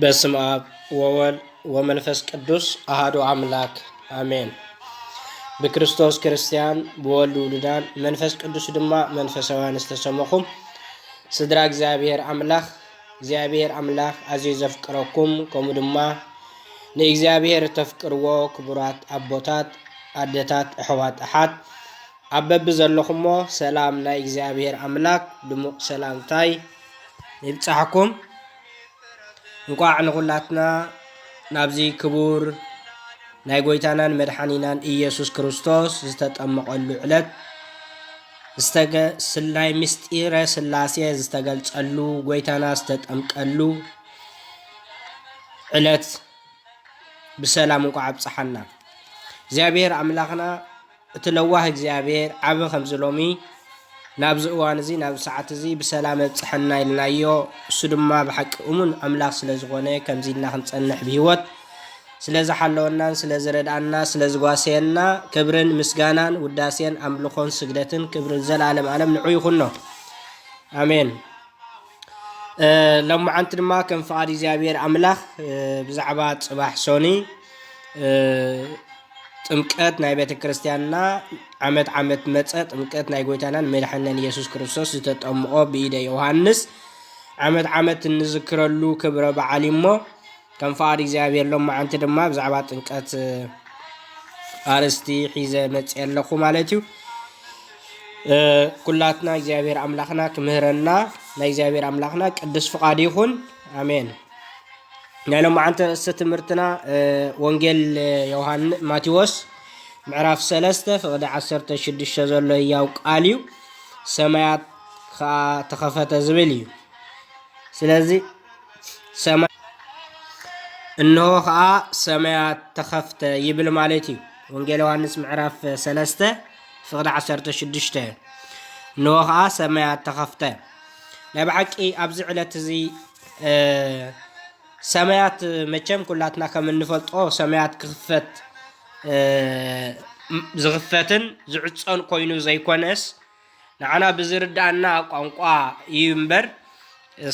በስመ አብ ወወልድ ወመንፈስ ቅዱስ አሐዱ አምላክ አሜን። በክርስቶስ ክርስቲያን በወልድ ውሉዳን መንፈስ ቅዱስ ድማ መንፈሳውያን ዝተሰመኹም ስድራ እግዚአብሔር አምላክ አዝዩ ዘፍቅረኩም ከምኡ ድማ ንእግዚአብሔር ተፍቅርዎ ክቡራት አቦታት አደታት ኣሕዋት ኣሓት አበብ ዘለኹሞ ሰላም ናይ እግዚአብሔር አምላክ ድሙቕ ሰላምታይ ይብጻሕኩም። እንኳዕ ንኹላትና ናብዚ ክቡር ናይ ጎይታናን መድሓኒናን ኢየሱስ ክርስቶስ ዝተጠመቐሉ ዕለት ናይ ምስጢረ ስላሴ ዝተገልጸሉ ጎይታና ዝተጠምቀሉ ዕለት ብሰላም እንኳዕ ኣብፅሓና። እግዚአብሔር ኣምላኽና እቲ ለዋህ እግዚአብሔር ዓብ ከምዚ ሎሚ ናብዚ እዋን እዚ ናብ ሰዓት እዚ ብሰላም ኣብፅሐና ኢልናዮ እሱ ድማ ብሓቂ እሙን ኣምላኽ ስለ ዝኾነ ከምዚ ኢልና ክንፀንሕ ብሂወት ስለ ዝሓለወናን ስለ ዝረዳእና ስለ ዝጓሰየና ክብርን ምስጋናን ውዳሴን ኣምልኾን ስግደትን ክብርን ዘላለም ዓለም ንዑ ይኹኖ ኣሜን። ሎማዓንቲ ድማ ከም ፍቓድ እግዚአብሔር ኣምላኽ ብዛዕባ ፅባሕ ሶኒ ጥምቀት ናይ ቤተ ክርስቲያንና ዓመት መፀ ጥምቀት ናይ ጎይታናን መድሓኒናን ኢየሱስ ክርስቶስ ዝተጠምቆ ብኢደ ዮሃንስ ዓመት እንዝክረሉ ክብረ በዓል እሞ ከም ፍቓድ እግዚአብሔር ሎማዓንቲ ድማ ብዛዕባ ጥምቀት ኣርእስቲ ሒዘ መፅእ ኣለኹ ማለት እዩ። ኩላትና እግዚአብሔር ኣምላኽና ክምህረና ናይ እግዚአብሔር ኣምላኽና ቅዱስ ፍቓድ ይኹን ኣሜን። ናይ ሎማዓንቲ ርእስቲ ትምህርትና ወንጌል ማቴዎስ ምዕራፍ 3 ፍቕዲ 16 ዘሎ ያው ቃል እዩ። ሰማያት ከዓ ተኸፈተ ዝብል እዩ። ስለዚ እነሆ ከዓ ሰማያት ተኸፍተ ይብል ማለት እዩ። ወንጌል ዮሃንስ ምዕራፍ 3 ፍቕዲ 16 እነሆ ከዓ ሰማያት ተኸፍተ ናይ ብሓቂ ኣብዚ ዕለት እዚ ሰማያት መቸም ኩላትና ከም እንፈልጦ ሰማያት ክኽፈት ዝኽፈትን ዝዕፀን ኮይኑ ዘይኮነስ ንዓና ብዝርዳእና ቋንቋ እዩ እምበር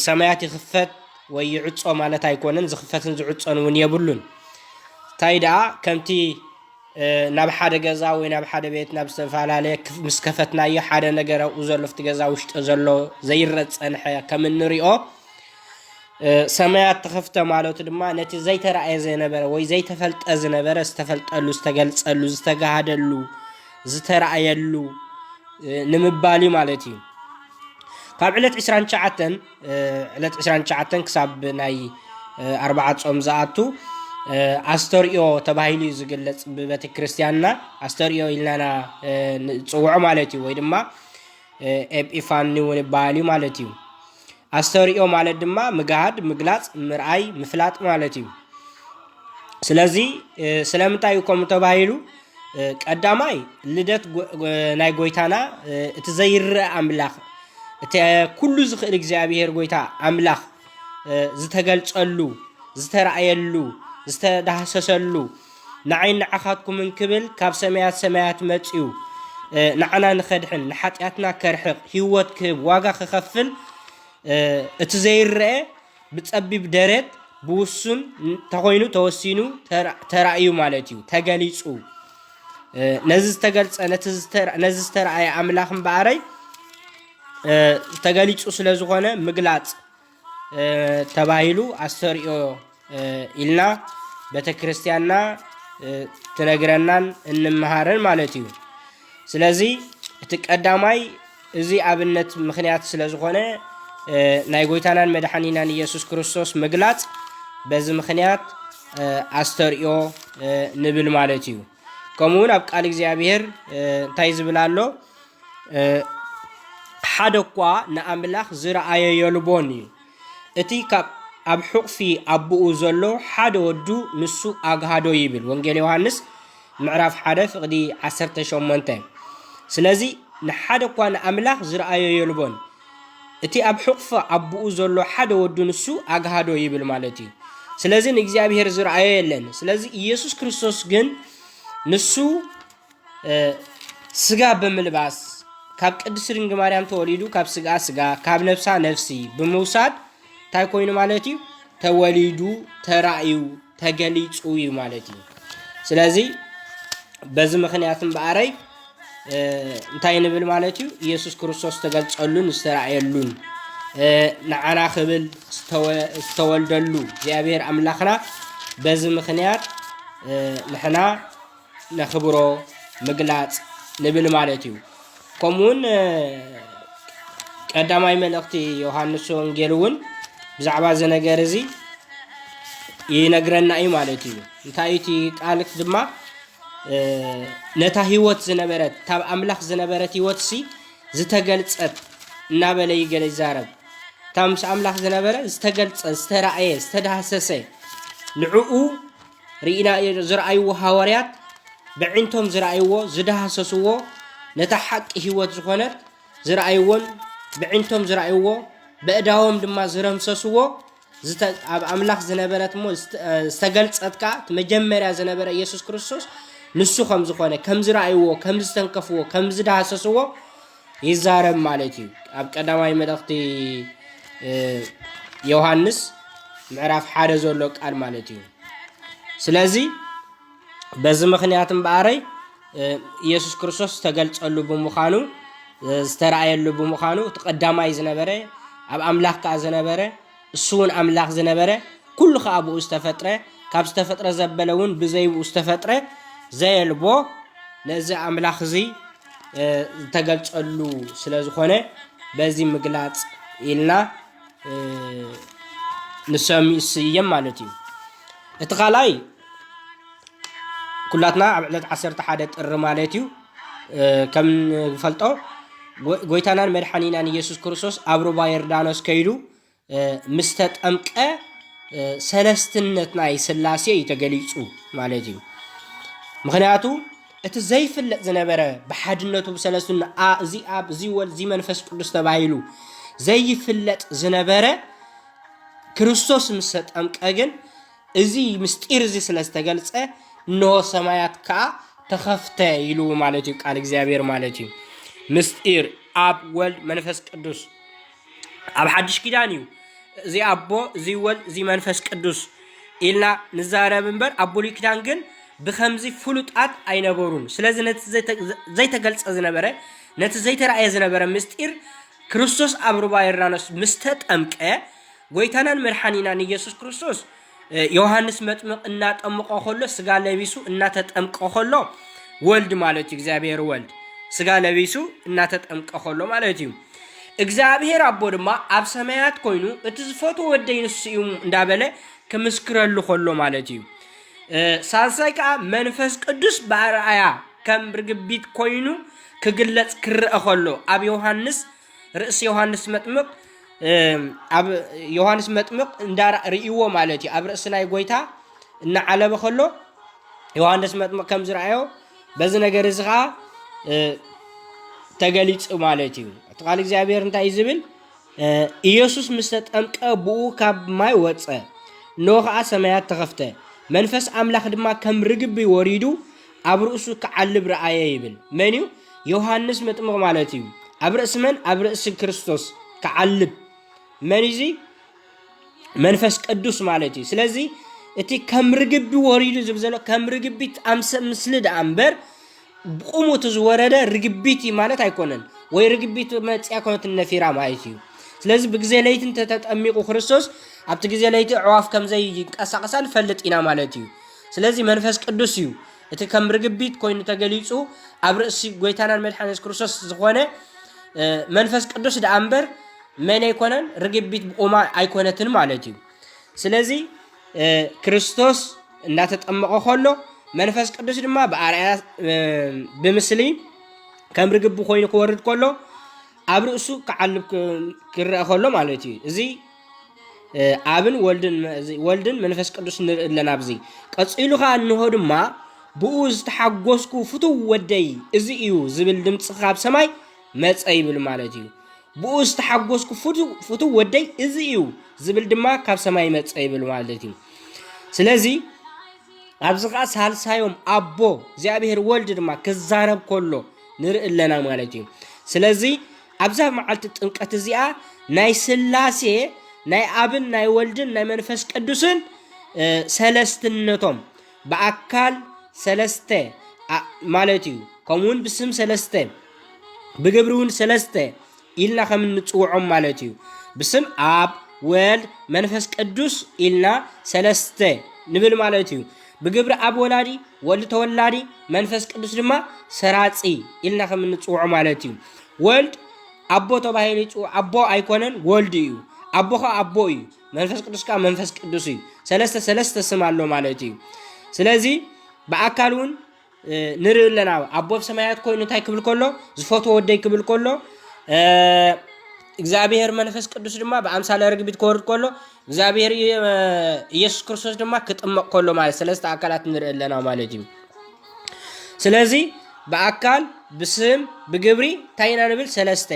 ሰማያት ይኽፈት ወይ ይዕፆ ማለት ኣይኮነን። ዝኽፈትን ዝዕፀን እውን የብሉን። እንታይ ደኣ ከምቲ ናብ ሓደ ገዛ ወይ ናብ ሓደ ቤት ናብ ዝተፈላለየ ምስ ከፈትናዮ ሓደ ነገር ኣብኡ ዘሎ ፍቲ ገዛ ውሽጢ ዘሎ ዘይረፅ ፀንሐ ከም እንሪኦ ሰማያት ተኸፍተ ማለቱ ድማ ነቲ ዘይተረኣየ ዝነበረ ወይ ዘይተፈልጠ ዝነበረ ዝተፈልጠሉ ዝተገልፀሉ ዝተጋሃደሉ ዝተረኣየሉ ንምባል እዩ ማለት እዩ። ካብ ዕለት 29 ክሳብ ናይ 4 ጾም ዝኣቱ ኣስተርእዮ ተባሂሉ ዝግለፅ ብቤተ ክርስቲያንና ኣስተርእዮ ኢልናና ንፅውዖ ማለት እዩ። ወይ ድማ ኤጲፋኒ እውን ይበሃል እዩ ማለት እዩ። ኣስተርእዮ ማለት ድማ ምግሃድ ምግላፅ ምርኣይ ምፍላጥ ማለት እዩ። ስለዚ ስለምንታይ ከምኡ ተባሂሉ ቀዳማይ ልደት ናይ ጎይታና እቲ ዘይርአ ኣምላኽ እቲ ኩሉ ዝኽእል እግዚአብሔር ጎይታ ኣምላኽ ዝተገልፀሉ ዝተረኣየሉ ዝተዳህሰሰሉ ንዓይን ንዓኻትኩምን ክብል ካብ ሰማያት መፅኡ ንዓና ንኸድሕን ንሓጢኣትና ከርሕቕ ሂወት ክህብ ዋጋ ክኸፍል እቲ ዘይርአ ብፀቢብ ደረት ብውሱን ተኾይኑ ተወሲኑ ተራእዩ ማለት እዩ ተገሊፁ ነዚ ዝተገልፀ ነዚ ዝተረኣየ ኣምላኽ እምበኣረይ ተገሊፁ ስለ ዝኾነ ምግላፅ ተባሂሉ ኣስተርእዮ ኢልና ቤተ ክርስቲያንና ትነግረናን እንመሃረን ማለት እዩ። ስለዚ እቲ ቀዳማይ እዚ ኣብነት ምክንያት ስለ ዝኾነ ናይ ጎይታናን መድሓኒናን ኢየሱስ ክርስቶስ ምግላፅ በዚ ምክንያት ኣስተርእዮ ንብል ማለት እዩ። ከምኡውን ኣብ ቃል እግዚአብሔር እንታይ ዝብል ኣሎ? ሓደ እኳ ንኣምላኽ ዝረኣየ የልቦን እዩ። እቲ ኣብ ሕቑፊ ኣቦኡ ዘሎ ሓደ ወዱ ንሱ ኣግሃዶ ይብል ወንጌል ዮሃንስ ምዕራፍ 1 ፍቕዲ 18። ስለዚ ንሓደ እኳ ንኣምላኽ ዝረኣየ የልቦን እቲ ኣብ ሕቑፊ ኣቦኡ ዘሎ ሓደ ወዱ ንሱ ኣግሃዶ ይብል ማለት እዩ። ስለዚ ንእግዚአብሔር ዝረኣየ የለን። ስለዚ ኢየሱስ ክርስቶስ ግን ንሱ ስጋ ብምልባስ ካብ ቅድስት ድንግል ማርያም ተወሊዱ ካብ ስጋ ካብ ነፍሳ ነፍሲ ብምውሳድ እንታይ ኮይኑ ማለት እዩ ተወሊዱ ተራእዩ ተገሊጹ ማለት እዩ ስለዚህ በዚህ ምክንያትም በአረይ እንታይ ንብል ማለት እዩ ኢየሱስ ክርስቶስ ተገልጸሉን ዝተራእየሉን ንዓና ክብል ዝተወልደሉ እግዚአብሔር አምላኽና በዚህ ምክንያት ንሕና ነኽብሮ ምግላጽ ንብል ማለት እዩ ከምኡን ቀዳማይ መልእኽቲ ዮሐንስ ወንጌል እውን ብዛዕባ ዘነገር እዚ ይነግረና እዩ ማለት እዩ እንታይ እቲ ቃል ድማ ነታ ህይወት ዝነበረት ታብ አምላኽ ዝነበረት ህይወት ሲ ዝተገልጸት እናበለ ይገለ ይዛረብ ታምስ አምላኽ ዝነበረ ዝተገልጸ ዝተራእየ ዝተዳሰሰ ንዕኡ ሪኢና ዝረአይዎ ሐዋርያት ብዕንቶም ዝረአይዎ ዝዳሰስዎ ነታ ሓቂ ህይወት ዝኾነት ዝረአይዎን ብዕንቶም ዝረአይዎ በእዳዎም ድማ ዝረምሰስዎ ኣብ አምላኽ ዝነበረት ሞ ዝተገልጸትካ መጀመርያ ዝነበረ ኢየሱስ ክርስቶስ ንሱ ከም ዝኾነ ከም ዝረአይዎ ከም ዝተንከፍዎ ከም ዝዳሰስዎ ይዛረብ ማለት እዩ ኣብ ቀዳማይ መልእኽቲ ዮሐንስ ምዕራፍ 1 ዘሎ ቃል ማለት እዩ ስለዚ በዚህ ምክንያትም በአረይ ኢየሱስ ክርስቶስ ተገልጸሉ ብምዃኑ ዝተራእየሉ ብምዃኑ ተቀዳማይ ዝነበረ ኣብ አምላኽ ካ ዝነበረ እሱን አምላኽ ዝነበረ ኩሉ ከአብኡ ዝተፈጥረ ካብ ዝተፈጥረ ዘበለውን ብዘይብኡ ዝተፈጥረ ዘየልቦ ነዚ አምላኽ እዚ ተገልጸሉ ስለዝኾነ በዚህ ምግላጽ ኢልና ንሰሚስየም ማለት እዩ እቲ ኻላይ ኩላትና ኣብ ዕለት 11 ጥር ማለት እዩ ከም ፈልጦ ጎይታናን መድኃኒናን ኢየሱስ ክርስቶስ ኣብ ሩባ ዮርዳኖስ ከይዱ ምስተጠምቀ ሰለስትነት ናይ ስላሴ ይተገሊጹ ማለት እዩ ምክንያቱ እቲ ዘይፍለጥ ዝነበረ በሓድነቱ በሰለስቱን እዚ ኣብ እዚ ወል እዚ መንፈስ ቅዱስ ተባሂሉ ዘይፍለጥ ዝነበረ ክርስቶስ ምስተጠምቀ ግን እዚ ምስጢር እዚ ስለዝተገልጸ እንሆ ሰማያት ካ ተኸፍተ ኢሉ ማለት እዩ ቃል እግዚአብሔር ማለት እዩ ምስጢር ኣብ ወልድ መንፈስ ቅዱስ ኣብ ሓድሽ ኪዳን እዩ እዚ አቦ እዚ ወልድ እዚ መንፈስ ቅዱስ ኢልና ንዛረብ እምበር ኣብ ብሉይ ኪዳን ግን ብኸምዚ ፍሉጣት ኣይነበሩን ስለዚ ነቲ ዘይተገልጸ ዝነበረ ነቲ ዘይተራእየ ዝነበረ ምስጢር ክርስቶስ ኣብ ሩባ ዮርዳኖስ ምስተጠምቀ ጎይታናን መድኃኒናን ኢየሱስ ክርስቶስ ዮሐንስ መጥምቅ እናጠምቆ ኸሎ ስጋ ለቢሱ እናተጠምቆ ኸሎ ወልድ ማለት እዩ እግዚአብሔር ወልድ ስጋ ለቢሱ እናተጠምቆ ኸሎ ማለት እዩ እግዚአብሔር አቦ ድማ ኣብ ሰማያት ኮይኑ እቲ ዝፈትዎ ወደይ ንሱ እዩ እንዳበለ ከምስክረሉ ኸሎ ማለት እዩ ሳልሳይ ከዓ መንፈስ ቅዱስ በአርአያ ከም ርግቢት ኮይኑ ክግለጽ ክርአ ኸሎ ኣብ ዮሐንስ ርእስ ዮሐንስ መጥምቅ ኣብ ዮሐንስ መጥምቅ እንዳርእይዎ ማለት እዩ ኣብ ርእስ ናይ ጎይታ እናዓለበ ኸሎ ዮሐንስ መጥምቅ ከም ዝረአዮ በዚ ነገር እዚ ከዓ ተገሊጹ ማለት እዩ ቃል እግዚአብሔር እንታይ ዝብል ኢየሱስ ምስተጠምቀ ብኡ ካብ ማይ ወፀ ኖ ከዓ ሰማያት ተኸፍተ መንፈስ አምላኽ ድማ ከም ርግቢ ወሪዱ ኣብ ርእሱ ክዓልብ ረአየ ይብል መን እዩ ዮሐንስ መጥምቅ ማለት እዩ ኣብ ርእስ መን ኣብ ርእስ ክርስቶስ ክዓልብ መን እዚ መንፈስ ቅዱስ ማለት እዩ ስለዚ እቲ ከም ርግቢ ወሪዱ ዝብዘሎ ከም ርግቢት ኣምሰ ምስሊ ዳ እምበር ብቁሙት ዝወረደ ርግቢት ማለት ኣይኮነን ወይ ርግቢት መጽያ ኮነት ነፊራ ማለት እዩ ስለዚ ብግዜ ለይትን ተጠሚቁ ክርስቶስ ኣብቲ ግዜ ለይቲ ዕዋፍ ከም ዘይ ይንቀሳቀሳን ፈልጥ ኢና ማለት እዩ ስለዚ መንፈስ ቅዱስ እዩ እቲ ከም ርግቢት ኮይኑ ተገሊጹ ኣብ ርእሲ ጎይታናን መድኃኒት ክርስቶስ ዝኾነ መንፈስ ቅዱስ ዳ እምበር መን ኣይኮነን ርግቢት ብቁማ ኣይኮነትን ማለት እዩ ስለዚ ክርስቶስ እናተጠመቀ ኸሎ መንፈስ ቅዱስ ድማ በአርአያ ብምስሊ ከም ርግቢ ኮይኑ ክወርድ ከሎ ኣብ ርእሱ ክዓልብ ክርአ ኸሎ ማለት እዩ እዚ አብን ወልድን መንፈስ ቅዱስ ንርኢለና ኣብዚ ቀፂሉ ኻ እንሆ ድማ ብኡ ዝተሓጎስኩ ፍቱው ወደይ እዚ እዩ ዝብል ድምፂ ካብ ሰማይ መፀ ይብል ማለት እዩ ብኡ ዝተሓጎስኩ ፍቱው ወደይ እዚ እዩ ዝብል ድማ ካብ ሰማይ መፀ ይብል ማለት እዩ ስለዚ ኣብዚ ኻ ሳልሳዮም አቦ እግዚአብሔር ወልድ ድማ ክዛረብ ከሎ ንርኢለና ማለት እዩ ስለዚ ኣብዛ መዓልቲ ጥምቀት እዚኣ ናይ ስላሴ ናይ አብን ናይ ወልድን ናይ መንፈስ ቅዱስን ሰለስትነቶም በአካል ሰለስተ ማለት እዩ ከምውን ብስም ሰለስተ ብግብሩን ሰለስተ ኢልና ከም ንጽውዖም ማለት እዩ ብስም አብ ወልድ መንፈስ ቅዱስ ኢልና ሰለስተ ንብል ማለት እዩ ብግብሪ አብ ወላዲ ወልድ ተወላዲ መንፈስ ቅዱስ ድማ ሰራጺ ኢልና ከም ንጽውዖ ማለት እዩ ወልድ አቦ ተባሂሉ ይጽውዕ አቦ አይኮነን ወልድ እዩ አቦኻ አቦ እዩ መንፈስ ቅዱስ ካ መንፈስ ቅዱስ እዩ ሰለስተ ስም አለው ማለት እዩ ስለዚ በአካሉን ንርኢ ለና አቦ በሰማያት ኮይኑ እንታይ ክብል ከሎ ዝፈትዎ ወደይ ክብል ከሎ እግዚአብሔር መንፈስ ቅዱስ ድማ በአምሳለ ርግቢት ከወርድ ከሎ እግዚአብሔር ኢየሱስ ክርስቶስ ድማ ክጥመቅ ከሎ ማለት ሰለስተ አካላት ንርኢ ለና ማለት እዩ ስለዚ በአካል ብስም ብግብሪ ታይና ንብል ሰለስተ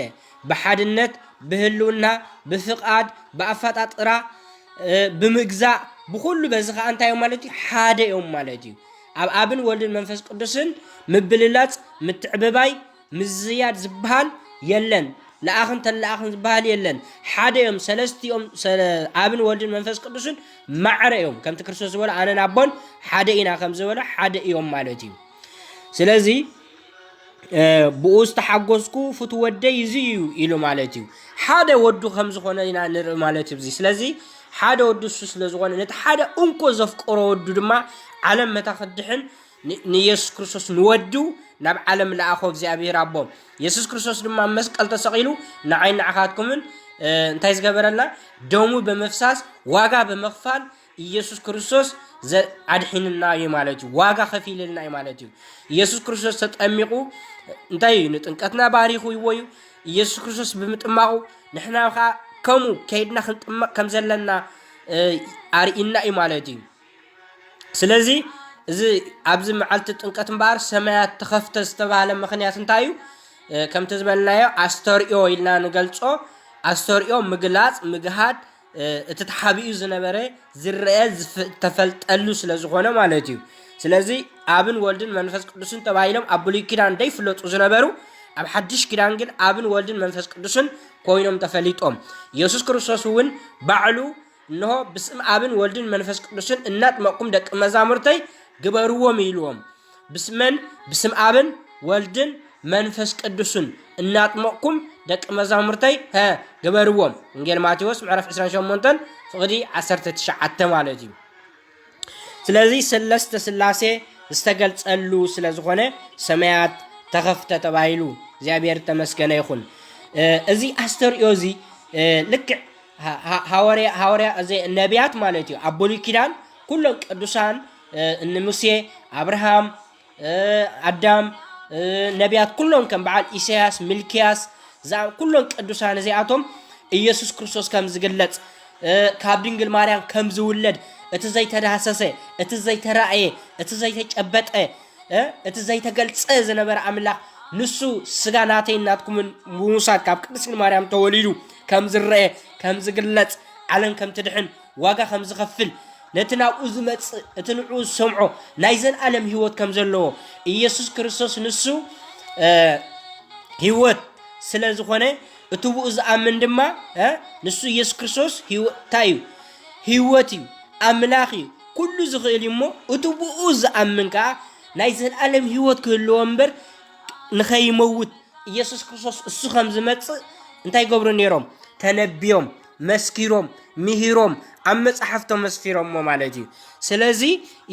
በሓድነት በህልውና በፍቃድ በአፈጣጥራ በምግዛእ በኩሉ በዚ ካ እንታይ ማለት እዩ ሓደ እዮም ማለት እዩ ኣብ አብን ወልድን መንፈስ ቅዱስን ምብልላጽ ምትዕብባይ ምዝያድ ዝበሃል የለን ለአኽን ተለአኽን ዝበሃል የለን ሓደ እዮም ሰለስቲኦም አብን ወልድን መንፈስ ቅዱስን ማዕረ እዮም ከምቲ ክርስቶስ ዝበለ አነን አቦን ሓደ ኢና ከም ዝበለ ሓደ እዮም ማለት እዩ ስለዚ ብኡስ ተሓጎስኩ ፍቱ ወደይ እዚ እዩ ኢሉ ማለት እዩ ሓደ ወዱ ከም ዝኾነ ኢና ንርኢ ማለት እዩ ስለዚ ሓደ ወዱ ስለ ዝኾነ ነቲ ሓደ እንኮ ዘፍቀሮ ወዱ ድማ ዓለም መታኸድሕን ንኢየሱስ ክርስቶስ ንወዱ ናብ ዓለም ለአኾ እግዚአብሔር አቦ ኢየሱስ ክርስቶስ ድማ መስቀል ተሰቂሉ ንዓይ ንዓኻትኩምን እንታይ ዝገበረልና ደሙ በመፍሳስ ዋጋ በመኽፋል ኢየሱስ ክርስቶስ አድሒንና እዩ ማለት እዩ ዋጋ ከፊልልና እዩ ማለት እዩ ኢየሱስ ክርስቶስ ተጠሚቁ እንታይ ንጥንቀትና ባሪኹ ይወዩ ኢየሱስ ክርስቶስ ብምጥማቁ ንሕና ካ ከምኡ ከይድና ክንጥመቅ ከም ዘለና አርኢና እዩ ማለት እዩ ስለዚ እዚ ኣብዚ መዓልቲ ጥንቀት እምበር ሰማያት ተኸፍተ ዝተባሃለ ምኽንያት እንታይ እዩ ከምቲ ዝበልናዮ አስተርእዮ ኢልና ንገልጾ አስተርእዮ ምግላጽ ምግሃድ እቲ ተሓቢኡ ዝነበረ ዝረአ ተፈልጠሉ ስለ ዝኾነ ማለት እዩ ስለዚ አብን ወልድን መንፈስ ቅዱስን ተባሂሎም ኣብ ብሉይ ኪዳን እንዳይፍለጡ ዝነበሩ ኣብ ሓድሽ ኪዳን ግን አብን ወልድን መንፈስ ቅዱስን ኮይኖም ተፈሊጦም ኢየሱስ ክርስቶስ እውን ባዕሉ እንሆ ብስም አብን ወልድን መንፈስ ቅዱስን እናጥመቅኩም ደቂ መዛሙርተይ ግበርዎም ኢልዎም ብስም አብን ወልድን መንፈስ ቅዱስን እናጥመቅኩም ደቂ መዛሙርተይ ግበርዎም እንጌል ማቴዎስ ምዕራፍ 28 ፍቅዲ 19 ማለት እዩ ስለዚ ሰለስተ ስላሴ ዝተገልጸሉ ስለ ዝኾነ ሰማያት ተኸፍተ ተባሂሉ እግዚአብሔር ተመስገነ ይኹን እዚ አስተርእዮ እዚ ልክዕ ሐዋርያ እዚ ነቢያት ማለት እዩ ኣብ ብሉይ ኪዳን ኩሎም ቅዱሳን እነ ሙሴ አብርሃም አዳም ነቢያት ኩሎም ከም በዓል ኢሳያስ ሚልክያስ ኩሎም ቅዱሳን እዚኣቶም ኢየሱስ ክርስቶስ ከም ዝግለጽ ካብ ድንግል ማርያም ከም ዝውለድ እቲ ዘይተዳሰሰ እቲ ዘይተራእየ እቲ ዘይተጨበጠ እቲ ዘይተገልጸ ዝነበረ አምላኽ ንሱ ስጋ ናተይ እናትኩምን ሙሳድ ካብ ቅድስት ማርያም ተወሊዱ ከም ዝረአ ከም ዝግለጽ ዓለም ከም ትድሕን ዋጋ ከም ዝኸፍል ነቲ ናብኡ ዝመጽእ እቲ ንዑ ዝሰምዖ ናይ ዘለዓለም ህይወት ከም ዘለዎ ኢየሱስ ክርስቶስ ንሱ ህይወት ስለ ዝኾነ እቲ ብኡ ዝኣምን ድማ ንሱ ኢየሱስ ክርስቶስ እንታይ እዩ ህይወት እዩ አምላኽ እዩ ኩሉ ዝኽእል እሞ እቲ ብኡ ዝኣምን ከዓ ናይ ዘለዓለም ህይወት ክህልዎ እምበር ንኸይመውት ኢየሱስ ክርስቶስ እሱ ከም ዝመጽእ እንታይ ገብሩ ነይሮም ተነቢዮም መስኪሮም ምሂሮም ኣብ መጽሓፍቶም መስፊሮም ማለት እዩ ስለዚ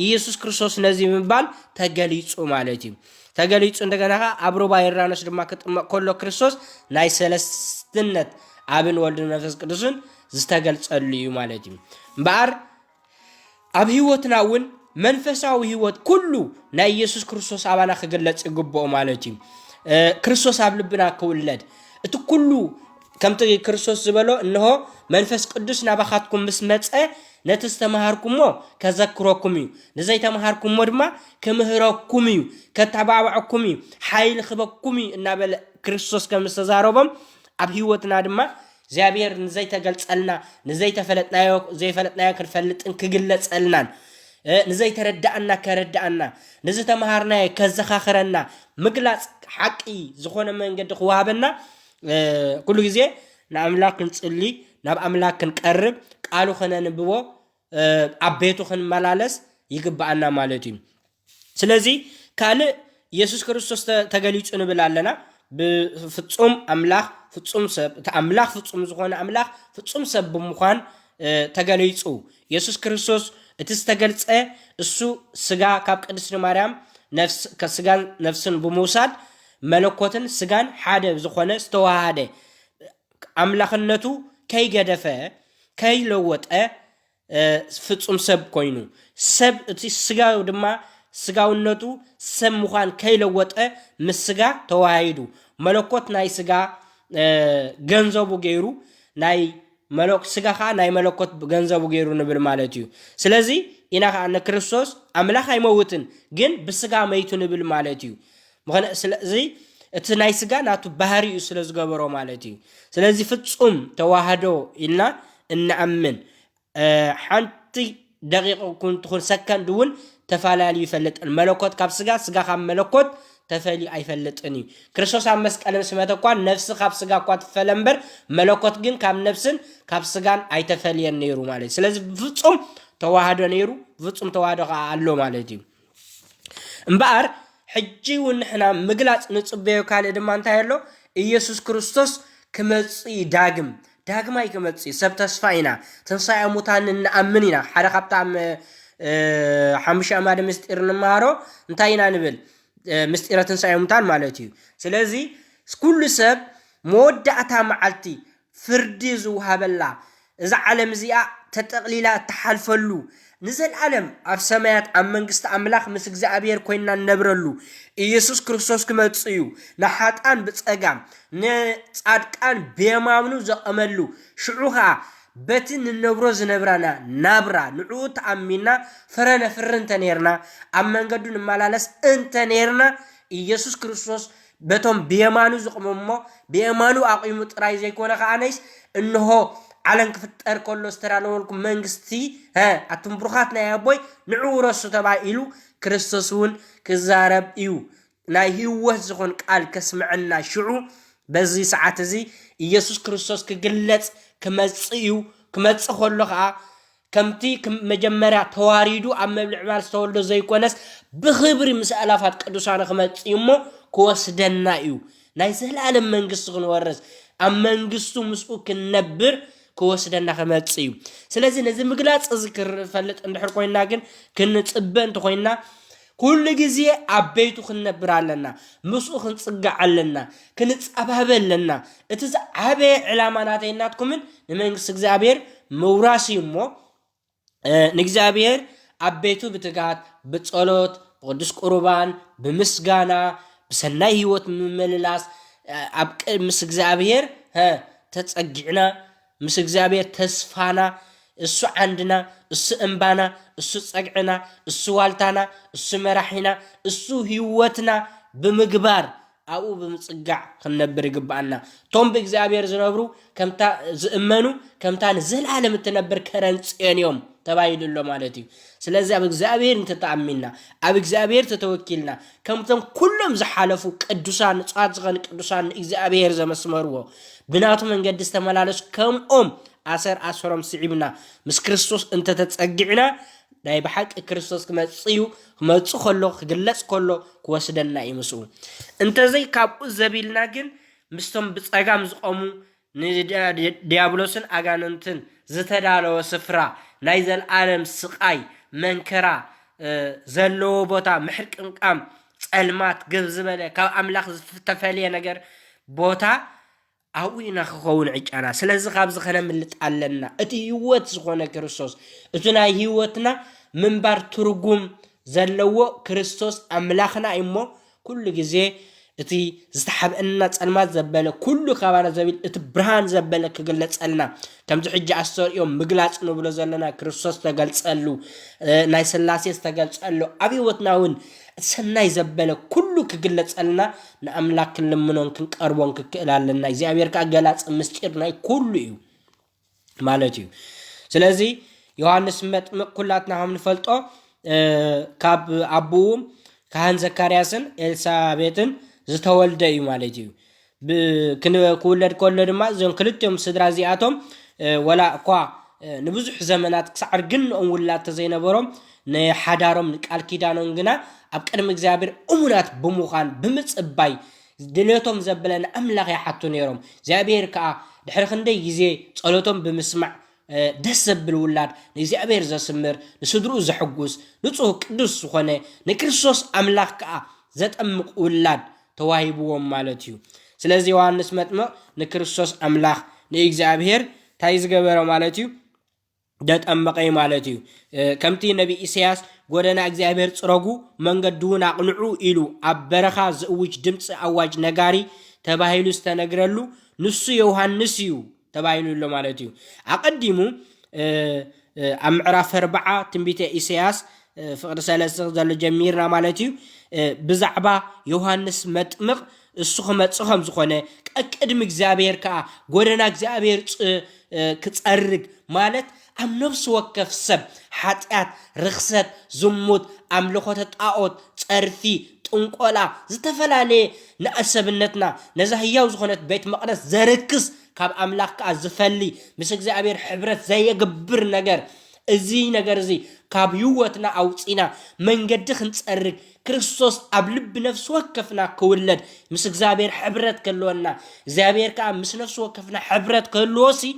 ኢየሱስ ክርስቶስ ነዚ ምባል ተገሊጹ ማለት እዩ ተገሊጹ እንደገና ኣብ ሮባ ይራኖስ ድማ ክጥመቅ ከሎ ክርስቶስ ናይ ሰለስትነት አብን ወልድን መንፈስ ቅዱስን ዝተገልጸሉ እዩ ማለት እዩ እምበር ኣብ ህይወትና እውን መንፈሳዊ ህይወት ኩሉ ናይ ኢየሱስ ክርስቶስ አባና ክግለጽ ይግብኦ ማለት እዩ ክርስቶስ ኣብ ልብና ክውለድ እቲ ኩሉ ከምቲ ክርስቶስ ዝበሎ እንሆ መንፈስ ቅዱስ ናባኻትኩም ምስ መጸ ነቲ ዝተምሃርኩሞ ከዘክረኩም እዩ ንዘይተምሃርኩሞ ድማ ክምህረኩም እዩ ከተባብዐኩም እዩ ሓይሊ ክበኩም እዩ እናበለ ክርስቶስ ከም ዝተዛረቦም ኣብ ህይወትና ድማ እግዚአብሔር ንዘይተገልጸልና ንዘይተፈለጥናዮ ዘይፈለጥናዮ ክንፈልጥን ክግለጸልናን ንዘይተረዳእና ከረዳእና ንዝተምሃርናዮ ከዘኻኽረና ምግላጽ ሓቂ ዝኾነ መንገዲ ክወሃበና ኩሉ ግዜ ንአምላክ ክንጽሊ ናብ ኣምላክ ክንቀርብ ቃሉ ኸነንብቦ ኣቤቱ ክንመላለስ ይግባአና ማለት እዩ ስለዚ ካልእ ኢየሱስ ክርስቶስ ተገሊጹ ንብል ኣለና ብፍጹም ኣምላኽ ፍጹም ሰብ ኣምላኽ ፍጹም ዝኾነ ኣምላኽ ፍጹም ሰብ ብምዃን ተገሊጹ ኢየሱስ ክርስቶስ እቲ ዝተገልጸ እሱ ስጋ ካብ ቅድስቲ ማርያም ነፍስ ከስጋን ነፍስን ብምውሳድ መለኮትን ስጋን ሓደ ዝኾነ ዝተዋሃደ ኣምላኽነቱ ከይገደፈ ከይለወጠ ፍጹም ሰብ ኮይኑ ሰብ እቲ ስጋው ድማ ስጋውነቱ ሰብ ምዃን ከይለወጠ ምስ ስጋ ተዋሂዱ መለኮት ናይ ስጋ ገንዘቡ ገይሩ ናይ መለክ ስጋ ኻ ናይ መለኮት ገንዘቡ ገይሩ ንብል ማለት እዩ ስለዚ ኢና ኻ ክርስቶስ ኣምላኽ ኣይመውትን ግን ብስጋ መይቱ ንብል ማለት እዩ ስለዚ እቲ ናይ ስጋ ናቱ ባህሪ እዩ ስለ ዝገበሮ ማለት እዩ ስለዚ ፍጹም ተዋህዶ ኢልና እንኣምን ሓንቲ ደቂቕ ኩን ሰከንድ እውን ተፋላሊ ይፈልጥን መለኮት ካብ ስጋ ስጋ ካብ መለኮት ተፈሊ ኣይፈልጥን እዩ ክርስቶስ ኣብ መስቀል ስመት እኳ ነፍሲ ካብ ስጋ እኳ ትፈለምበር መለኮት ግን ካብ ነፍስን ካብ ስጋን ኣይተፈልየን ነይሩ ማለት ስለዚ ፍጹም ተዋህዶ ነይሩ ፍጹም ተዋህዶ ኣሎ ማለት እዩ እምበኣር ሕጂ እውን ንሕና ምግላጽ ንጽበዮ ካልእ ድማ እንታይ ኣሎ ኢየሱስ ክርስቶስ ክመጽእ ዳግማይ ክመጽእ ሰብ ተስፋ ኢና ትንሣኤ ሙታን ንኣምን ኢና ሓደ ካብቶም ሓሙሽተ ኣእማደ ምስጢር ንመሃሮ እንታይ ኢና ንብል ምስጢረ ትንሣኤ ሙታን ማለት እዩ ስለዚ ኩሉ ሰብ መወዳእታ መዓልቲ ፍርዲ ዝውሃበላ እዛ ዓለም እዚኣ ተጠቕሊላ እትሓልፈሉ ንዘለዓለም ኣብ ሰማያት ኣብ መንግስቲ ኣምላኽ ምስ እግዚኣብሔር ኮይንና ነብረሉ ኢየሱስ ክርስቶስ ክመጽእ እዩ ንሓጣን ብጸጋም ንጻድቃን ብየማኑ ዘቐመሉ ሽዑ ኸዓ በቲ ንነብሮ ዝነብራና ናብራ ንዕኡ ተኣሚና ፍረነ ፍርንተ ነርና ኣብ መንገዱ ንመላለስ እንተ ነርና ኢየሱስ ክርስቶስ በቶም ብየማኑ ዝቕመሞ ብየማኑ ኣቂሙ ጥራይ ዘይኮነ ኸዓነይስ እንሆ ዓለም ክፍጠር ከሎ ዝተዳለወልኩም መንግስቲ ኣትምብሩኻት ናይ ኣቦይ ንዕኡ ረሱ ተባሂሉ ክርስቶስ እውን ክዛረብ እዩ ናይ ህይወት ዝኾን ቃል ከስምዐና ሽዑ በዚ ሰዓት እዚ ኢየሱስ ክርስቶስ ክግለጽ ክመጽእ ከሎ ከዓ ከምቲ መጀመርያ ተዋሪዱ ኣብ መብልዕ ማል ዝተወልዶ ዘይኮነስ ብኽብሪ ምስ ኣላፋት ቅዱሳን ክመጽእ እሞ ክወስደና እዩ ናይ ዘለዓለም መንግስቲ ክንወርስ ኣብ መንግስቱ ምስኡ ክንነብር ክወስደና ክመጽእ እዩ ስለዚ ነዚ ምግላጽ እዚ ክፈልጥ እንድሕር ኮይና ግን ክንጽበ እንተ ኮይና ኩሉ ግዜ ኣብ ቤቱ ክንነብር ኣለና ምስኡ ክንጽጋዕ ኣለና ክንጻባበ ኣለና እቲ ዓበየ ዕላማ ናተይናትኩምን ንመንግስቲ እግዚአብሔር መውራሲ እሞ ንእግዚአብሔር ኣብ ቤቱ ብትጋት ብጸሎት ብቅዱስ ቁርባን ብምስጋና ብሰናይ ህይወት ምምልላስ ኣብ ምስ እግዚአብሔር ተጸጊዕና ምስ እግዚአብሔር ተስፋና እሱ ዓንድና እሱ እንባና እሱ ጸግዕና እሱ ዋልታና እሱ መራሒና እሱ ህይወትና ብምግባር ኣብኡ ብምጽጋዕ ክንነብር ይግባአና ቶም ብእግዚአብሔር ዝነብሩ ከምታ ዝእመኑ ከምታ ንዘለዓለም እትነብር ከረንጽዮን እዮም ተባሂሉሎ ማለት እዩ ስለዚ ኣብ እግዚአብሔር እንተተኣሚና ኣብ እግዚአብሔር ተተወኪልና ከምቶም ኩሎም ዝሓለፉ ቅዱሳን ንጹሃት ዝኾኑ ቅዱሳን እግዚአብሔር ዘመስመርዎ ብናቱ መንገዲ ዝተመላለሱ ከምኦም ኣሰሮም ስዒብና ምስ ክርስቶስ እንተተጸጊዕና ናይ ብሓቂ ክርስቶስ ክመጽእ ከሎ ክግለጽ ከሎ ክወስደና ይምስኡ እንተዘይ ካብኡ ዘቢልና ግን ምስቶም ብጸጋም ዝቆሙ ንዲያብሎስን ኣጋንንትን ዝተዳለወ ስፍራ ናይ ዘለዓለም ስቃይ መንከራ ዘለዎ ቦታ ምሕርቅንቃም ጸልማት ግብ ዝበለ ካብ ኣምላኽ ዝተፈልየ ነገር ቦታ ኣብኡ ኢና ክኸውን ዕጫና ስለዚ ካብዚ ኸነምልጥ ኣለና እቲ ህይወት ዝኾነ ክርስቶስ እቲ ናይ ህይወትና ምንባር ትርጉም ዘለዎ ክርስቶስ ኣምላኽና እሞ ኩሉ ግዜ እቲ ዝተሓብአና ጸልማት ዘበለ ኩሉ ከባና ዘቢል እቲ ብርሃን ዘበለ ክግለጸልና ከምዚ ሕጂ ኣስተርእዮም ምግላጽ ንብሎ ዘለና ክርስቶስ ተገልጸሉ ናይ ስላሴ ተገልጸሉ ኣብ ህይወትና እውን ሰናይ ዘበለ ኩሉ ክግለጸልና ንኣምላክ ክንልምኖን ክንቀርቦን ክክእል ኣለና እግዚአብሔር ካገላጽ ምስጢር ናይ ኩሉ እዩ ማለት እዩ ስለዚ ዮሐንስ መጥምቅ ኩላትና ከም ንፈልጦ ካብ ኣቡኡም ካህን ዘካርያስን ኤልሳቤጥን ዝተወልደ እዩ ማለት እዩ ክውለድ ከሎ ድማ እዞም ክልቲኦም ስድራ እዚኣቶም ولا أقوى نبزح زمانات كسعر جن ولا تزينبرم نحدارم نقال كيدانون جنا أبكرم إجابر أمونات بمخان بمتصباي دليتهم زبلنا أملاق يحطون يروم زابير كا دحر خندي يزي صلوتهم بمسمع دسب بالولاد نزابير زسمر نسدرو زحقوس نصو قدس خونه نكريستوس أملاق كا زت أمق ولاد تواهبوهم مالتيو سلازي يوحنس مطمق نكريستوس أملاق نإجابير تايز جبر مالتيو دات أمقي مالتيو كمتي نبي إسياس قدنا إجابير تصرقو منقدون أقنعو إلو أبرخا زوج دمس أواج نغاري تباهيلو استنقرلو نسو يوحنسيو تباهيلو اللو مالتيو أقدمو أمعراف 4 تنبيت إسياس فقد سالسة دل جميرنا مالتيو بزعبا يوحنس مطمق السخمة سخم زخونة أكدم إجابير كا قدنا إجابير كتسرق مالت أم نفس وكف سب حتات رخصت زموت أم لخوتت آوت تأرثي تنقولا زتفلالي نأسبنتنا نزهياو زخونت بيت مقدس زركس كاب أملاك أزفلي مسك زابير حبرت زي قبر نجر ازي نجر زي كاب يوتنا أوتينا من قدخ نتأرق كريستوس أبلب نفس وكفنا كولد مسك زابير حبرت كلونا زابير كاب مس نفس وكفنا حبرت كلوسي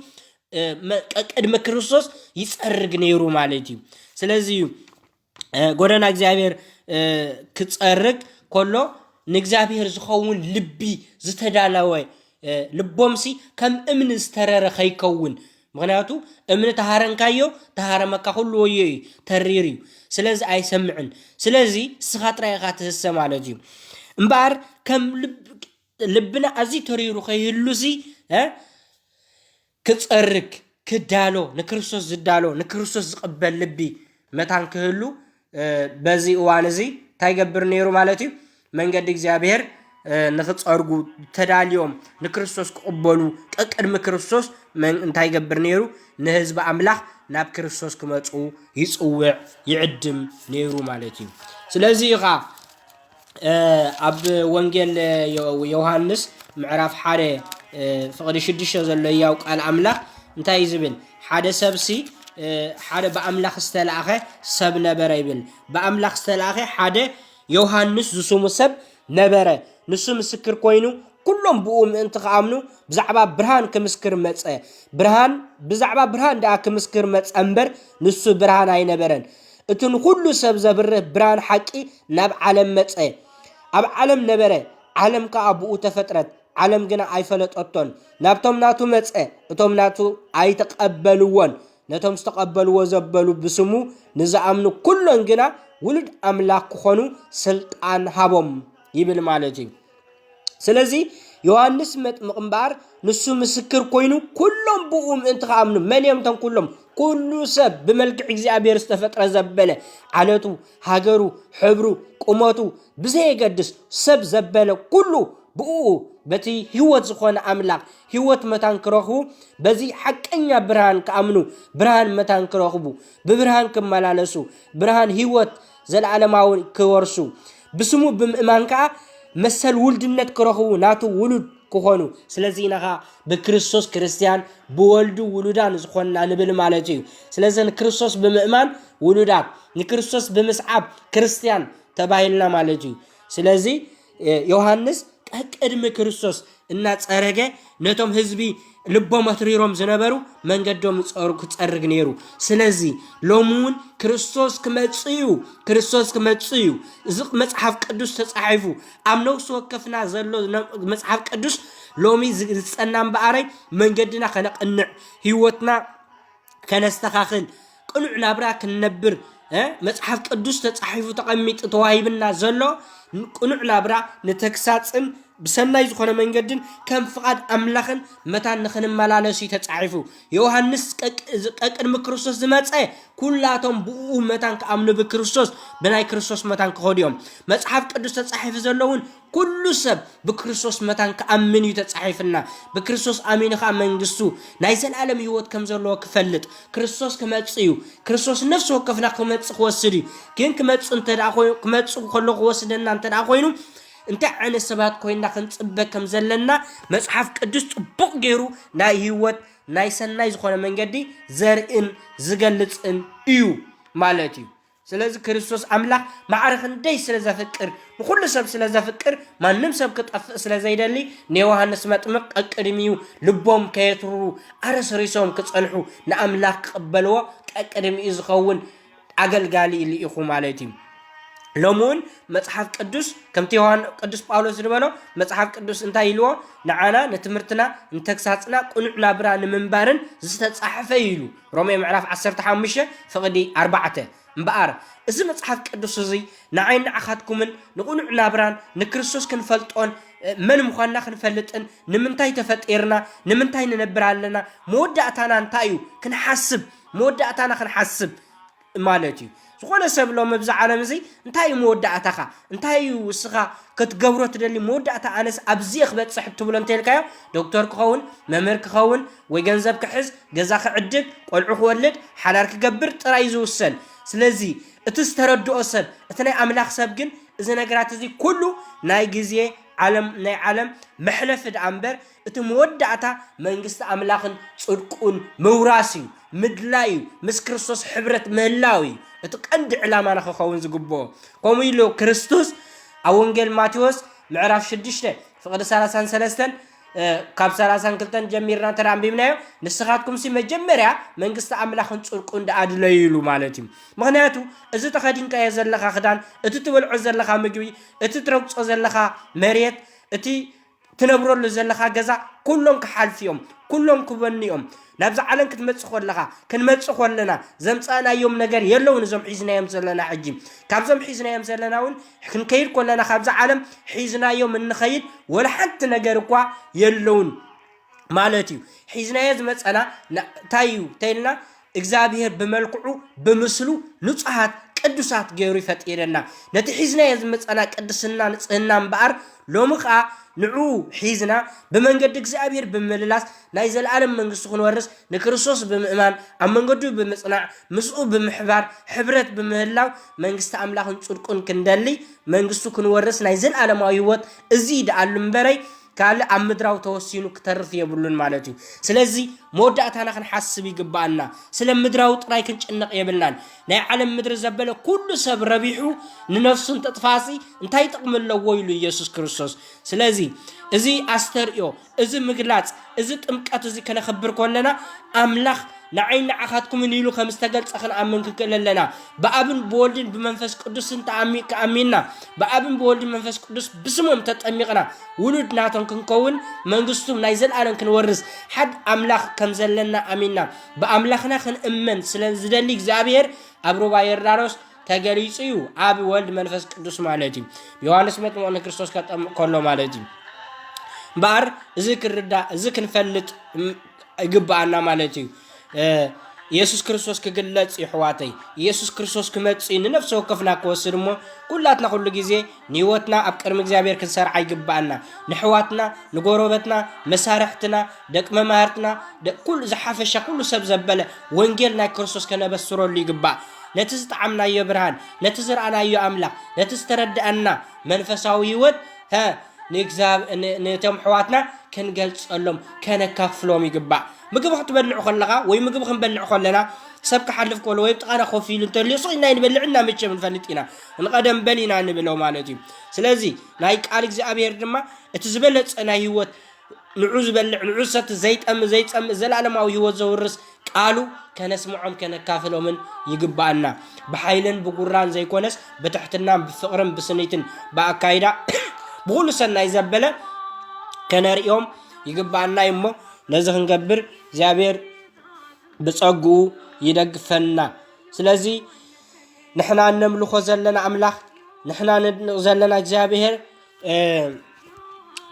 قدم كريستوس يصرق نيرو مالتي سلازي غدنا እግዚአብሔር كتصرق كله نእግዚአብሔር ዝኸውን ልቢ ዝተዳለወ ልቦምሲ ከም እምን ዝተረረ ከይከውን ምክንያቱ እምን ተሃረንካዮ ተሃረመካ ሁሉ ወየ ተሪሪ ስለዚ አይሰምዕን ስለዚ ስኻጥራይኻ ትህሰ ማለት እዩ እምባር ከም ልብና አዚ ተሪሩ ከይህሉሲ كتصرق كدالو نكريستوس زدالو نكريستوس زقبل لبي متان كهلو بزي وانزي تايغبر نيرو مالتي منقد እግዚአብሔር نختصرغو تداليوم نكريستوس قبلو قدم كريستوس من انتايغبر نيرو نحزب املاح ناب كريستوس كمصو يصوع يعدم نيرو مالتي سلازي غا اب وانجيل يوحنس معرف حاره فقد شدشه زلو ياو قال املاح انتاي زبل حدا سبسي حدا باملاح استلاخه سب نبر يبل باملاح استلاخه حدا يوحنس زسمو سب نبره نسو مسكر كوينو كلهم بقوم انت قامنو بزعبا برهان كمسكر مصه برهان بزعبا برهان دا كمسكر مص انبر نسو برهان اي نبرن اتن كله سب زبره برهان حقي ناب عالم مصه اب عالم نبره عالم كابو تفطرت عالم جنا اي فلططون نابتم ناتو مصه اتم ناتو اي تقبلون نتم استقبلوا وزبلوا بسمو نزامنو كلن جنا ولد املاك خونو سلطان هابم يبل مالتي سلازي يوحنس مقمبار نسو مسكر كوينو كلهم بقوم انت خامنو من يمتن كلهم كل سب بملك እግዚአብሔር استفطر زبله علتو هاجرو حبرو قمتو بزي يقدس سب زبله كله بقو بتي هيوت زخون املاك هيوت متان كرخو بزي حقኛ برهان كامنو برهان متان كرخبو ببرهان كملالسو برهان هيوت زلعلماو كورسو بسمو بمئمانكا مسل ولدነት كرخو ناتو ولد كخونو سلازينها بكريستوس كريستيان بولدو ولدان زخوننا نبل مالتي سلازن كريستوس بمئمان ولدات نكريستوس بمسعاب كريستيان تبايلنا مالتي سلازي يوحنس قدم كريستوس እና ጸረገ ነቶም ህዝቢ ልቦም አትሪሮም ዘነበሩ መንገዶም ጸርግ ነሩ ስለዚህ ሎሙን ክርስቶስ ከመጽዩ ዝቅ መጽሐፍ ቅዱስ ተጻሒፉ አምነው ወከፍና ዘሎ መጽሐፍ ቅዱስ ሎሚ ዝጸናም በአረይ መንገድና ከነቅንዕ ህይወትና ከነስተኻኽል ቅኑዕ ናብራ ክንነብር መጽሐፍ ቅዱስ ተጻሒፉ ተቀሚጥ ተዋሂብና ዘሎ ቅኑዕ ናብራ ንተክሳጽን بسناي زخونه منجدن كم فقد املاخن متان نخن ملالسي تጻحيفو يوحنس قدم كريستوس زمصه كلاتهم بو متان كامنو بكريستوس بناي كريستوس متان كوديوم مصحف قدوس تጻحيف زلون كل سب بكريستوس متان كامن يتጻحيفنا بكريستوس امين خا منغستو ناي زلالم هيوت كم زلو كفلط كريستوس كمصيو كريستوس نفسه وقفنا كمص خوسدي كين كمص انت دا خوي كمص كله خوسدنا انت دا خوينو انت عن السبات كوينا خنصبك كم زلنا مصحف قدوس طبق غيرو ناي هيوت ናይ ሰናይ ዝኾነ መንገዲ ዘርእን ዝገልጽን እዩ ማለት እዩ ስለዚህ ክርስቶስ አምላክ ማዕረኽ እንደይ ስለዘፍቅር ሁሉ ሰብ ስለዘፍቅር ማንም ሰብ ከጠፍእ ስለዘይደሊ ንዮሐንስ መጥምቅ ቀቅድሚው ልቦም ከየትሩ አረስሪሶም ከጸንሑ ንአምላክ ቀበልዎ ቀቅድሚው ዝኸውን አገልጋሊ ኢኹ ማለት እዩ لمون مصحف قدوس كمتي يوحنا قدوس باولوس دبلو مصحف قدوس انتا يلو نعانا نتمرتنا نتكساصنا قنعنا بران منبارن زتتصحف يلو رومي معرف 15 فقدي 4 مبار اذا مصحف قدوس زي نعين اخاتكمن نقنعنا بران نكريستوس كنفلطون من مخنا كنفلطن نمنتاي تفطيرنا نمنتاي ننبرالنا مودعتنا انتايو كنحسب مودعتنا كنحسب مالتي ዝኾነ ሰብ ሎ መብዛ ዓለም እዚ እንታይ መወዳእታኻ እንታይ ውስኻ ክትገብሮ ትደሊ መወዳእታ ኣነስ ኣብዚ ክበጽሕ ትብሎ እንተልካዮ ዶክተር ክኸውን መምህር ክኸውን ወይ ገንዘብ ክሕዝ ገዛ ክዕድግ ቆልዑ ክወልድ ሓዳር ክገብር ጥራይ ዝውሰን ስለዚ እቲ ዝተረድኦ ሰብ እቲ ናይ ኣምላኽ ሰብ ግን እዚ ነገራት እዚ ኩሉ ናይ ግዜ ዓለም ናይ ዓለም መሕለፍ ዳምበር እቲ መወዳእታ መንግስቲ ኣምላኽን ጽድቁን መውራሲ ምድላይ ምስ ክርስቶስ ሕብረት ምህላዊ እቲ ቀንዲ ዕላማ ንኽኸውን ዝግብኦ ከምኡ ኢሉ ክርስቶስ ኣብ ወንጌል ማቴዎስ ምዕራፍ 6 ፍቅዲ 33 ካብ 32 ጀሚርና ተራንቢብናዮ ንስኻትኩም ሲ መጀመርያ መንግስቲ ኣምላኽን ጽድቁን ዳኣድለዩ ኢሉ ማለት እዩ ምክንያቱ እዚ ተኸዲንካዮ ዘለኻ ክዳን እቲ ትበልዖ ዘለኻ ምግቢ እቲ ትረግጾ ዘለኻ መሬት እቲ ትነብረሉ ዘለኻ ገዛ ኩሎም ክሓልፊዮም ኩሎም ክበኒኦም ናብዛ ዓለም ክትመጽእ ኮለኻ ክንመጽእ ኮለና ዘምጻናዮም ነገር የለውን ዞም ሒዝናዮም ዘለና ሕጂ ካብዞም ሒዝናዮም ዘለናውን ክንከይድ ኮለና ካብዛ ዓለም ሒዝናዮም እንኸይድ ወላ ሓንቲ ነገር እኳ የለውን ማለት እዩ ሒዝናዮ ዝመጸና ታዩ ተይልና እግዚአብሔር በመልክዑ በምስሉ ንጹሃት ቅዱሳት ገይሩ ይፈጥረና ነቲ ሒዝናዮ ዝመጸና ቅድስና ንጽህና እምበኣር ሎምኻ ንዑ ሒዝና በመንገድ እግዚአብሔር በመልላስ ናይ ዘላለም መንግስቱ ክንወርስ ንክርስቶስ በምእማን ኣብ መንገዱ በመጽናዕ ምስኡ በመሕባር ሕብረት በመህላው መንግስቲ ኣምላኽን ጽድቁን ክንደሊ መንግስቱ ክንወርስ ናይ ዘላለማዊ ህይወት እዚ ዳኣሉ እምበረይ ካለ ኣብ ምድራው ተወሲኑ ክተርፍ የብሉን ማለት እዩ ስለዚ መወዳእታና ክንሓስብ ይግባአና ስለ ምድራው ጥራይ ክንጭነቕ የብልናን ናይ ዓለም ምድሪ ዘበለ ኩሉ ሰብ ረቢሑ ንነፍሱን ተጥፋሲ እንታይ ጥቕሚ ኣለዎ ኢሉ ኢየሱስ ክርስቶስ ስለዚ እዚ ኣስተርእዮ እዚ ምግላጽ እዚ ጥምቀት እዚ ከነኽብር ኮለና ኣምላኽ ንዓይን ንዓኻትኩም ኢሉ ከም ዝተገልጸ ክንኣምን ክክእለለና በአብን በወልድን በመንፈስ ቅዱስን ተኣሚንና በአብን በወልድን መንፈስ ቅዱስ ብስሞም ተጠሚቕና ውሉድ ናቶም ክንከውን መንግስቱም ናይ ዘለኣለም ክንወርስ ሓድ ኣምላኽ ከም ዘለና ኣሚንና በኣምላኽና ክንእመን ስለዝደሊ እግዚአብሔር ኣብ ሩባ ዮርዳኖስ ተገሊጹ እዩ ኣብ ወልድ መንፈስ ቅዱስ ማለት እዩ ዮሐንስ መጥምቅ ንክርስቶስ ከጠምቅ ከሎ ማለት እዩ ባር እዚ ክርዳ እዚ ክንፈልጥ ይግባአና ማለት እዩ ኢየሱስ ክርስቶስ ክግለጽ ይሕዋተይ ኢየሱስ ክርስቶስ ክመጽእ ንነፍሱ ወከፍና ክወስድ እሞ ኩላትና ኩሉ ግዜ ንህይወትና ኣብ ቅድሚ እግዚአብሔር ክንሰርዓ ይግባአና ንሕዋትና ንጎረበትና መሳርሕትና ደቅ መማህርትና ኩሉ ዝሓፈሻ ኩሉ ሰብ ዘበለ ወንጌል ናይ ክርስቶስ ከነበስረሉ ይግባእ ነቲ ዝጣዓምናዮ ብርሃን ነቲ ዝረኣናዮ ኣምላኽ ነቲ ዝተረድአና መንፈሳዊ ህይወት ነቶም ሕዋትና ክንገልጸሎም ከነካፍሎም ይግባእ ምግብ ክትበልዕ ኮለኻ ወይ ምግብ ክንበልዕ ኮለና ሰብ ክሓልፍ ኮሎ ወይ ጥቃና ኮፍ ኢሉ እንተልዩ ሶይና ንበልዕና ምቸም ንፈልጥና ንቀደም በሊና ንብለው ማለት እዩ ስለዚ ናይ ቃል እግዚአብሔር ድማ እቲ ዝበለጸ ናይ ህይወት ንዑ ዝበልዕ ንዑ ሰት ዘይጠም ዘላለማዊ ህይወት ዘውርስ ቃሉ ከነስምዖም ከነካፍሎምን ይግባአና በኃይልን በጉራን ዘይኮነስ በትሕትናን በፍቅርን በስኒትን በአካይዳ ብኩሉ ሰናይ ዘበለ ከነርእዮም ይግባአና እሞ ነዚ ክንገብር እግዚአብሔር ብጸጉኡ ይደግፈና ስለዚ ንሕና ነምልኾ ዘለና ኣምላኽ ንሕና ዘለና እግዚአብሔር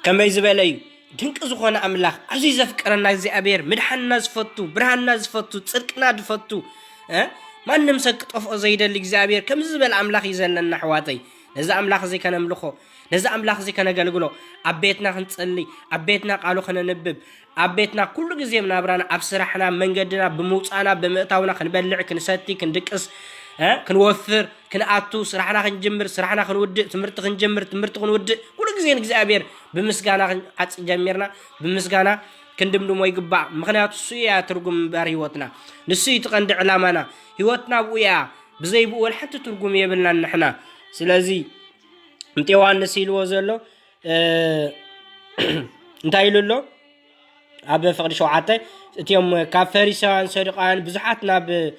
ከመይ ዝበለ እዩ ድንቂ ዝኾነ ኣምላኽ ኣዝዩ ዘፍቅረና እግዚአብሔር ምድሓንና ዝፈቱ ብርሃንና ዝፈቱ ጽድቅና ዝፈቱ ማንም ሰብ ክጠፍኦ ዘይደሊ እግዚአብሔር ከምዚ ዝበለ ኣምላኽ እዩ ዘለና ኣሕዋተይ ነዚ ኣምላኽ እዚ ከነምልኾ ነዚ ኣምላኽ እዚ ከነገልግሎ ኣብ ቤትና ክንጸሊ ኣብ ቤትና ቃሉ ከነንብብ ኣብ ቤትና ኩሉ ግዜ ምናብራና ኣብ ስራሕና መንገድና ብምውፃና ብምእታውና ክንበልዕ ክንሰቲ ክንድቅስ ክንወፍር ክንኣቱ ስራሕና ክንጅምር ስራሕና ክንውድእ ትምህርቲ ክንጅምር ትምህርቲ ክንውድእ ኩሉ ግዜ እግዚአብሔር ብምስጋና ክንዓጽ ጀሚርና ብምስጋና كندمدمو يقبع مخنيات السوية ترقم بار هيوتنا نسي تقند علامنا هيوتنا بويا بزي بقول حتى ترقم يبلنا نحنا سلازي انت يوان نسيل وزلو انتايلو له أبى فقد شوعته تيوم كافريسان سرقان بزحاتنا ب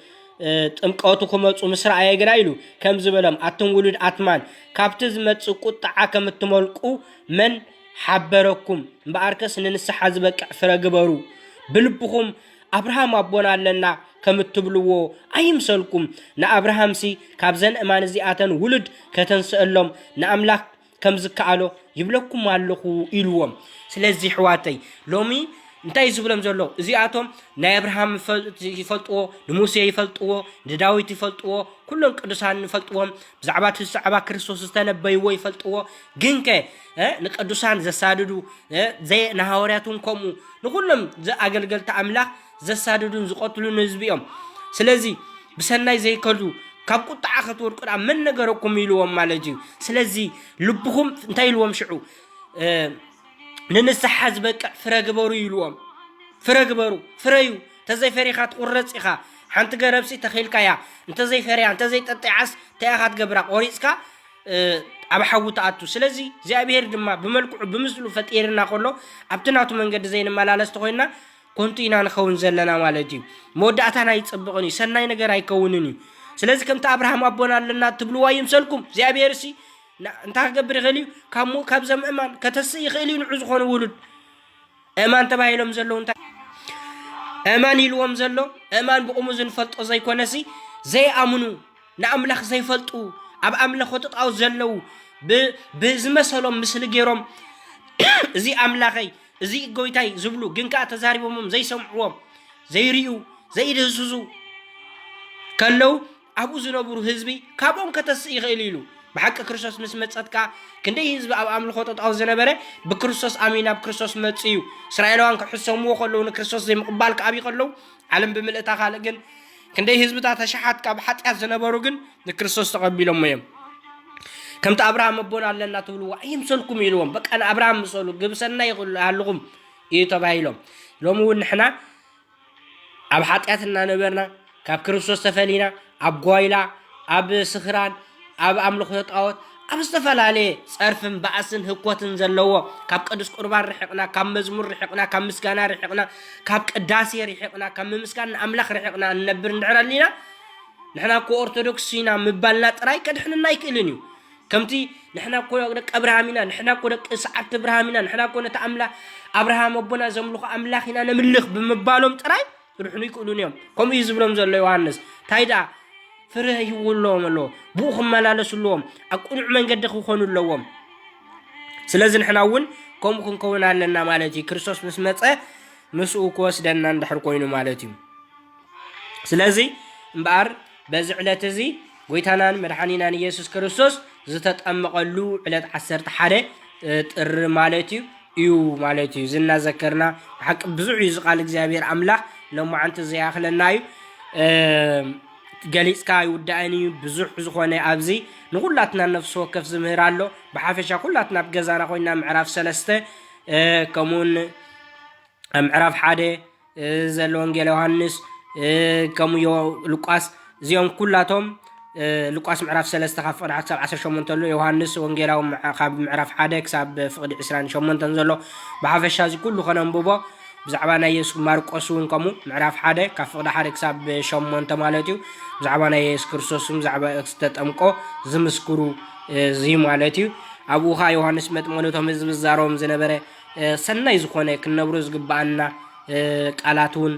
تمقاتكم ومسرع يغرايلو كم زبلم اتم ولد اتمان كابتز مص قطعا كم تملقو من حبركم باركس ننسح زبق فرغبرو بلبكم ابراهام ابونا لنا كم تبلو ايمسلكم نا ابراهام سي كابزن امان زياتن ولد كتنسلم نا املاك كم زكالو يبلكم مالخو يلوم سلازي حواتي لومي انتي زبلم زلو زياتهم نا ابراهام يفلطو لموسى يفلطو لداويت يفلطو كلهم قدسان يفلطوهم بزعبات الصعبا كريستوس استنبيو يفلطو جنكه نقدسان زساددو زي نهاورياتون كومو لكلهم ز اغلغلت املاك زساددون زقتلو نزبيهم سلازي بسناي زي كلو كاب قطع خطور من نغركم يلوم مالجي سلازي لبكم انتي يلوم شعو ننسحز بك فرغبرو يلوم فرغبرو فريو تزي فريخات قرصيخا حنت غربسي تخيلكايا انت زي فريا انت زي تطعس تاخات غبرا قوريصكا اب حوتاتو سلازي زابير دما بملكو بمسلو فطيرنا كله ابتناتو منجد زين ملالس تخوينا كونتينا نخون زلنا مالتي موداتنا يصبقني سناي ነገር አይከውንኒ ስለዚህ ከምታ አብርሃም አቦናልና ትብሉ ዋይምሰልኩም زابيرسي انت غبر غلي كمو كابزم امان كتسي خيلي نعز خون ولد امان تبايلهم زلو انت امان يلوم زلو امان بقوم زنفلطو زي كونسي زي امنو ناملخ زي فلطو اب املخ وتطاو زلو بزمسلهم مثل غيرهم زي املاخي زي غويتاي زبلو جنكا تزاريبهم زي سمعوهم زي ريو زي دززو كلو ابو زنبرو حزبي كابون كتسي خيليلو بحق كريستوس مسمصتك كندي حزب اب املخو تطاو زنبره بكريستوس امين اب كريستوس مصيو اسرائيلوان كحسمو خلو كريستوس زي مقبالك ابي خلو عالم بملئتا خالقن كندي حزبتا تشحاتك بحطيات زنبرو كن كريستوس تقبلهم ميم كمت ابراهيم ابونا لنا تقولوا ايمسلكم يلوم بقى انا ابراهيم مسلو غبسنا يقول علقم يتبايلهم لوم ونحنا اب حطياتنا نبرنا كاب كريستوس تفلينا اب غويلا اب سخران اب املخ تطاوت اب استفلالي صرفن باسن حكوتن زلو كاب قدس قربان رحقنا كاب مزمور رحقنا كاب مسكانا رحقنا كاب قداسي رحقنا كاب مسكان املاخ رحقنا نبر ندعرلينا نحنا كو اورثودوكسينا مبالنا طراي كدحنا يكلنيو كمتي نحنا كو ابراهامنا نحنا كو سعبت ابراهامنا نحنا كو نتعامل ابراهام ابونا زملخ املاخنا نملخ بمبالهم طراي رحنو يقولونيهم كم يزبلهم زلو يوحنس تايدا فره يولهم الله بوخم ملالسلهم اقنع منقد خونو لهم سلازي نحنا ون كم كون لنا مالتي كريستوس مسمصه مسو كوسدنا ندحر كوينو مالتي سلازي امبار بزعلته زي غويتانان مدحانينا يسوع كريستوس زتطمقلو علت 11 ጥር مالتي يو مالتي زنا ذكرنا حق بزعي يزقال እግዚአብሔር አምላክ ለማንተ ዘያخلናዩ ገሊጽካ ይወዳአኒ ብዙሕ ዝኾነ ኣብዚ ንሁላትና ነፍስ ወከፍ ዝምህራሎ በሐፈሻ ሁላትና በገዛና ኮይና ምዕራፍ 3 ከሙን ምዕራፍ 1 ዘሎ ወንጌል ዮሐንስ ከሙ ሉቃስ ዚኦም ኩላቶም ሉቃስ ምዕራፍ 3 ካብ ፍቅዲ 18 ዘሎ ዮሐንስ ወንጌላው ካብ ምዕራፍ 1 ክሳብ ፍቅዲ 28 ዘሎ በሐፈሻ እዚ ኩሉ ከነንብቦ بزعبا نايس ماركوس ونكمو معرف حدا كفقد حدا كساب شمون تمالتيو بزعبا نايس كريستوس بزعبا استتمقو زمسكرو زي مالتيو ابوها يوحنس متمونتهم زبزاروم زنبره سناي زخونه كنبرو زغبانا قالاتون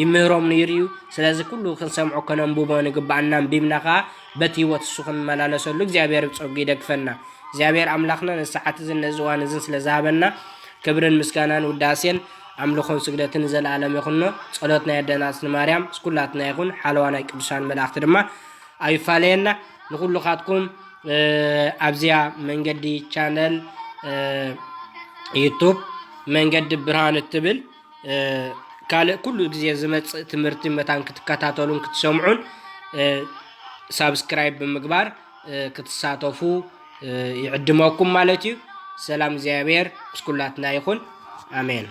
يمهروم نيريو سلاذ كله كنسمعو كننبوبو نغبانا بيمناخا بتيوت سخن ملالسلو እግዚአብሔር ጽጌ ደግፈና እግዚአብሔር አምላክና ነሳዓት ዝነዝዋን ዝን ስለዛበና كبرن مسكانان وداسين أملخون سجدتن زل عالم يخونه صلاتنا يدنا سنماريام سكولاتنا يكون حلوانا كبشان ملاك ترما أي فالينا نقول لخاتكم أبزيا من جدي channel يوتيوب من جد برهان التبل كل جزء زمت تمرتين متان كتكاتاتولون كتسمعون سابسكرايب بمقبار كتساتوفو يعدموكم مالتيو سلام زيابير بسكولاتنا يكون آمين